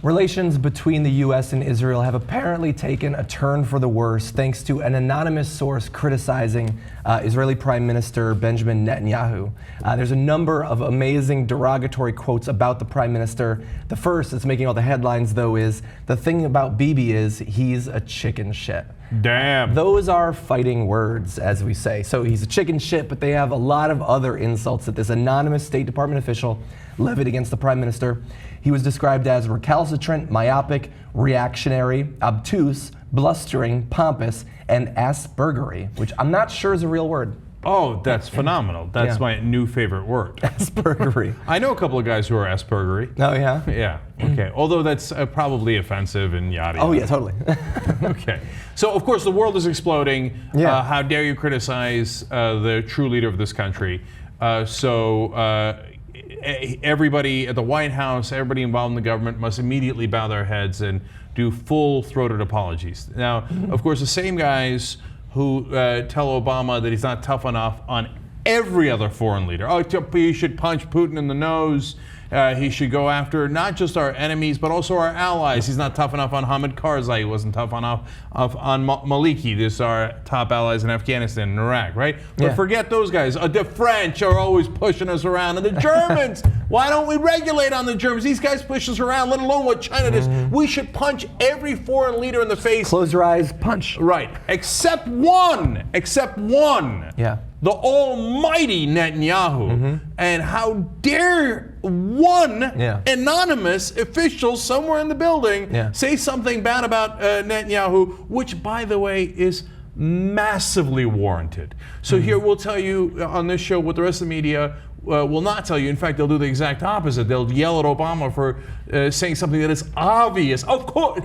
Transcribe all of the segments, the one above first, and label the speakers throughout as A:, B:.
A: Relations between the U.S. and Israel have apparently taken a turn for the worse thanks to an anonymous source criticizing Israeli Prime Minister Benjamin Netanyahu. There's a number of amazing derogatory quotes about the Prime Minister. The first that's making all the headlines, though, is the thing about Bibi is he's a chicken shit.
B: Damn.
A: Those are fighting words, as we say. So he's a chicken shit, but they have a lot of other insults that this anonymous State Department official levied against the Prime Minister. He was described as recalcitrant, myopic, reactionary, obtuse, blustering, pompous, and Aspergery, which I'm not sure is a real word.
B: Oh, that's phenomenal. That's my new favorite word.
A: Aspergery.
B: I know a couple of guys who are Aspergery.
A: Oh, yeah?
B: Yeah, okay. Although that's probably offensive and yada yada.
A: Oh, yeah, totally.
B: Okay. So, of course, the world is exploding.
A: Yeah.
B: How dare you criticize the true leader of this country? Everybody at the White House, everybody involved in the government must immediately bow their heads and do full-throated apologies. Now, of course, the same guys who tell Obama that he's not tough enough on every other foreign leader. Oh, he should punch Putin in the nose. He should go after not just our enemies, but also our allies. He's not tough enough on Hamid Karzai. He wasn't tough enough on Maliki. These are our top allies in Afghanistan and Iraq, right? But forget those guys. The French are always pushing us around. And the Germans, why don't we regulate on the Germans? These guys push us around, let alone what China does. We should punch every foreign leader in the face.
A: Close your eyes, punch.
B: Right. Except one. Except one.
A: Yeah.
B: The almighty Netanyahu. And how dare one anonymous official somewhere in the building say something bad about Netanyahu, which, by the way, is massively warranted. So here we'll tell you on this show what the rest of the media will not tell you. In fact, they'll do the exact opposite. They'll yell at Obama for saying something that is obvious. Of course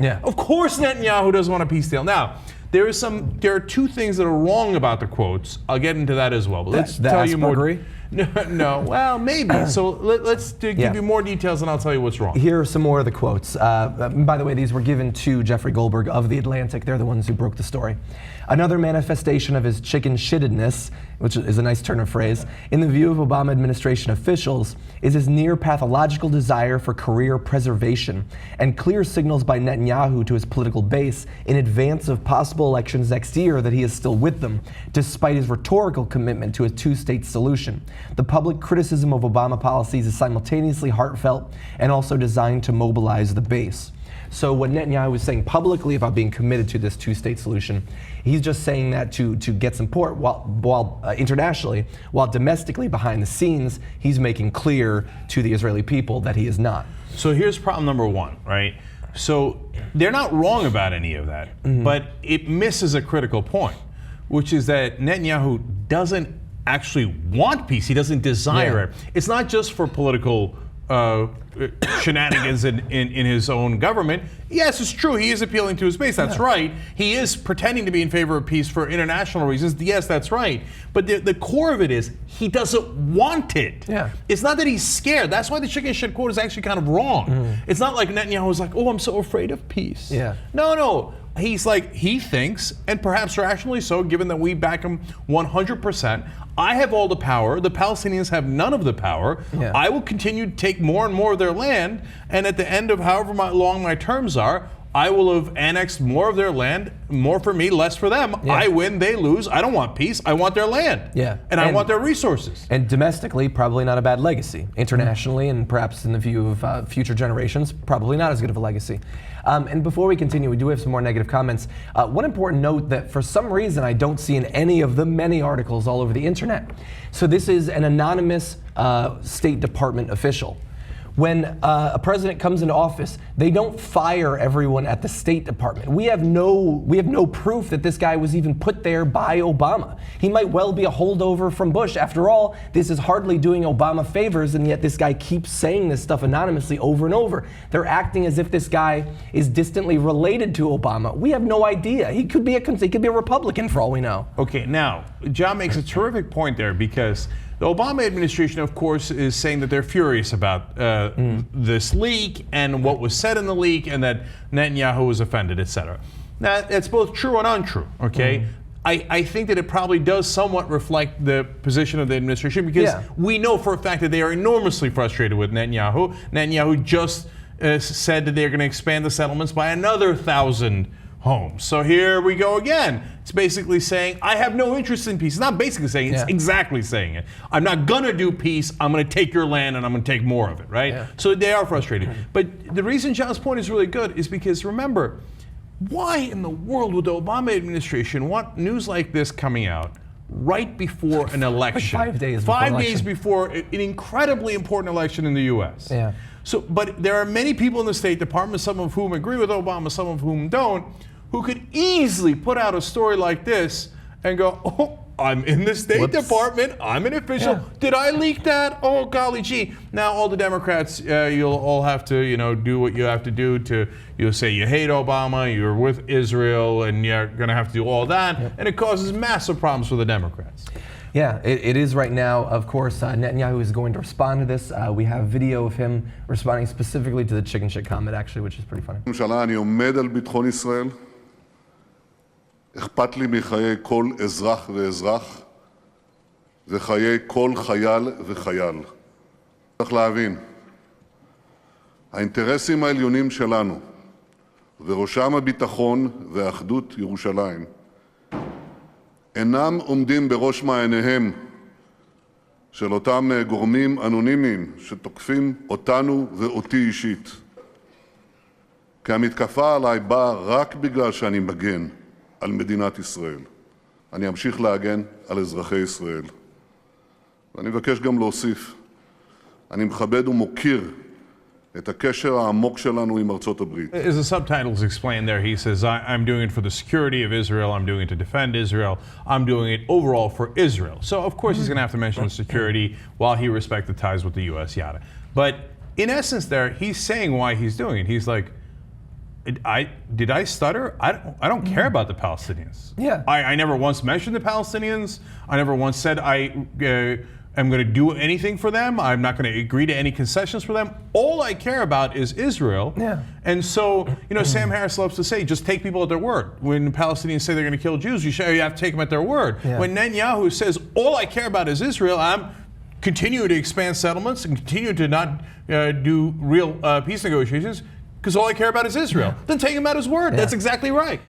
B: Netanyahu doesn't want a peace deal. Now, there are two things that are wrong about the quotes. I'll get into that as well. But let's tell you more. No, well, maybe. So let's give you more details, and I'll tell you what's wrong.
A: Here are some more of the quotes. By the way, these were given to Jeffrey Goldberg of The Atlantic. They're the ones who broke the story. Another manifestation of his chicken shittedness, which is a nice turn of phrase, in the view of Obama administration officials, is his near pathological desire for career preservation and clear signals by Netanyahu to his political base in advance of possible elections next year that he is still with them, despite his rhetorical commitment to a two-state solution. The public criticism of Obama policies is simultaneously heartfelt and also designed to mobilize the base. So what Netanyahu was saying publicly about being committed to this two-state solution, he's just saying that to get support while internationally, while domestically behind the scenes, he's making clear to the Israeli people that he is not.
B: So here's problem number one, right? So they're not wrong about any of that, but it misses a critical point, which is that Netanyahu doesn't actually want peace. He doesn't desire it. It's not just for political shenanigans in his own government. Yes, it's true. He is appealing to his base. That's right. He is pretending to be in favor of peace for international reasons. Yes, that's right. But the core of it is he doesn't want it.
A: Yeah.
B: It's not that he's scared. That's why the chicken shit quote is actually kind of wrong. It's not like Netanyahu was like, oh, I'm so afraid of peace.
A: Yeah.
B: No. He's like, he thinks, and perhaps rationally so, given that we back him 100%, I have all the power. The Palestinians have none of the power.
A: Yeah.
B: I will continue to take more and more of their land, and at the end of however long my terms are, I will have annexed more of their land, more for me, less for them.
A: Yeah.
B: I win, they lose. I don't want peace. I want their land.
A: Yeah.
B: And I want their resources.
A: And domestically, probably not a bad legacy. Internationally, and perhaps in the view of future generations, probably not as good of a legacy. And before we continue, we do have some more negative comments. One important note that for some reason I don't see in any of the many articles all over the internet. So this is an anonymous State Department official. When a president comes into office, they don't fire everyone at the State Department. We have no proof that this guy was even put there by Obama. He might well be a holdover from Bush. After all, this is hardly doing Obama favors, and yet this guy keeps saying this stuff anonymously over and over. They're acting as if this guy is distantly related to Obama. We have no idea. He could be a Republican for all we know.
B: Okay, now, John makes a terrific point there, because the Obama administration, of course, is saying that they're furious about this leak and what was said in the leak, and that Netanyahu was offended, etc. Now, it's both true and untrue, okay? I think that it probably does somewhat reflect the position of the administration, because we know for a fact that they are enormously frustrated with Netanyahu. Netanyahu just said that they're going to expand the settlements by another 1,000 homes. So here we go again. It's basically saying, I have no interest in peace. It's not basically saying, it's exactly saying it. I'm not going to do peace. I'm going to take your land and I'm going to take more of it, right? Yeah. So they are frustrated. But the reason John's point is really good is because, remember, why in the world would the Obama administration want news like this coming out right before an election?
A: Like 5 days
B: before
A: 5
B: days before an incredibly important election in the U.S.
A: Yeah.
B: So, but there are many people in the State Department, some of whom agree with Obama, some of whom don't, who could easily put out a story like this and go, oh, I'm in the State Department, I'm an official, did I leak that? Oh, golly gee. Now all the Democrats, you'll all have to, do what you have to do to, you'll say you hate Obama, you're with Israel, and you're gonna have to do all that, and it causes massive problems for the Democrats.
A: Yeah, it is right now. Of course, Netanyahu is going to respond to this. We have video of him responding specifically to the chicken shit comment, actually, which is pretty funny.
C: ממשלה, אני עומד על ביטחון ישראל. אכפת לי מחיי כל אזרח ואזרח וחיי כל חייל וחייל. צריך להבין, האינטרסים העליונים שלנו, ובראשם הביטחון ואחדות ירושלים, אינם עומדים בראש מעייניהם של אותם גורמים אנונימיים שתוקפים אותנו ואותי אישית. כי המתקפה עליי באה רק בגלל שאני מגן על מדינת ישראל. אני אמשיך להגן על אזרחי ישראל. ואני מבקש גם להוסיף, אני מכבד ומוקיר את הקשר העמוק שלנו עם ארצות הברית.
B: As the subtitles explain there, he says, I'm doing it for the security of Israel, I'm doing it to defend Israel, I'm doing it overall for Israel. So of course he's going to have to mention the security while he respects the ties with the U.S., yada. But in essence there, he's saying why he's doing it. He's like, did I stutter? I don't care about the Palestinians.
A: Yeah.
B: I never once mentioned the Palestinians. I never once said I'm going to do anything for them. I'm not going to agree to any concessions for them. All I care about is Israel.
A: Yeah.
B: And so, Sam Harris loves to say, just take people at their word. When Palestinians say they're going to kill Jews, you have to take them at their word.
A: Yeah.
B: When Netanyahu says, all I care about is Israel, I'm continuing to expand settlements and continue to not do real peace negotiations, because all I care about is Israel. Then take him at his word. That's exactly right.